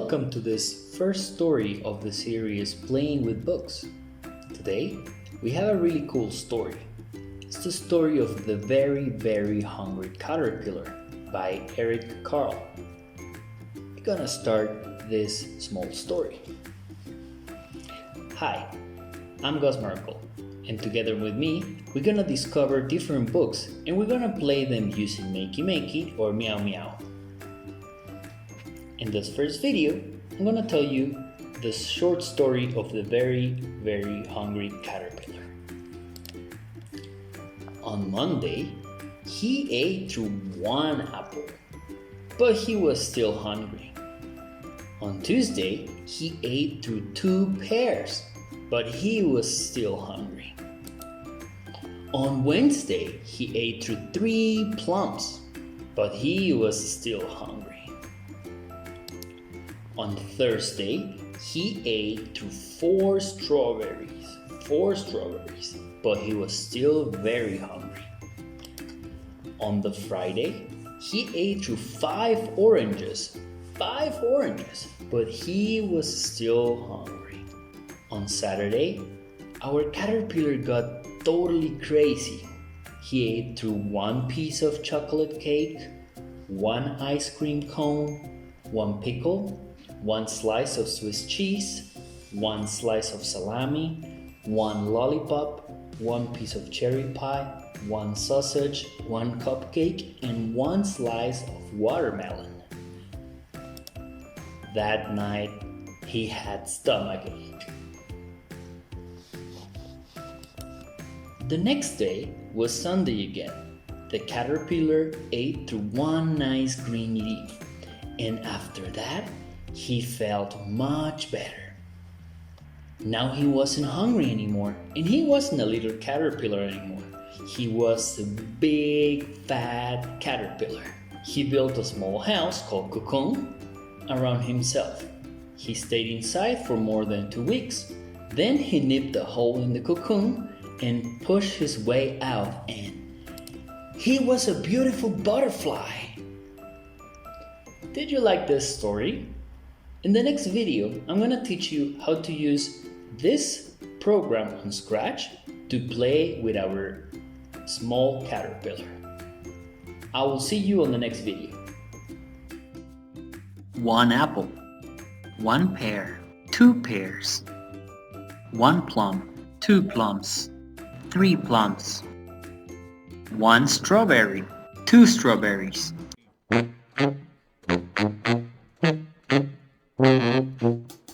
welcome to this first story of the series Playing with Books. Today, we have a really cool story. It's the story of the very hungry caterpillar by Eric Carle. We're gonna start this small story. Hi, I'm Gus Merkel, and together with me, we're gonna discover different books and we're gonna play them using Makey Makey or Meow Meow. In this first video, I'm gonna tell you the short story of the very hungry caterpillar. On Monday, he ate through one apple, but he was still hungry. On Tuesday, he ate through 2 pears, but he was still hungry. On Wednesday, he ate through 3 plums, but he was still hungry. On Thursday, he ate through 4 strawberries, but he was still very hungry. On the Friday, he ate through 5 oranges, but he was still hungry. On Saturday, our caterpillar got totally crazy. He ate through 1 piece of chocolate cake, 1 ice cream cone, 1 pickle, 1 slice of Swiss cheese, 1 slice of salami, 1 lollipop, 1 piece of cherry pie, 1 sausage, 1 cupcake, and 1 slice of watermelon. That night, he had stomachache. The next day was Sunday again. The caterpillar ate through 1 nice green leaf, and after that, he felt much better. Now he wasn't hungry anymore, and he wasn't a little caterpillar anymore. He was a big, fat caterpillar. He built a small house called cocoon around himself. He stayed inside for more than 2 weeks. Then he nipped a hole in the cocoon and pushed his way out, and he was a beautiful butterfly. Did you like this story? In the next video, I'm gonna teach you how to use this program on Scratch to play with our small caterpillar. I will see you on the next video. 1 apple, 1 pear, 2 pears, 1 plum, 2 plums, 3 plums, 1 strawberry, 2 strawberries.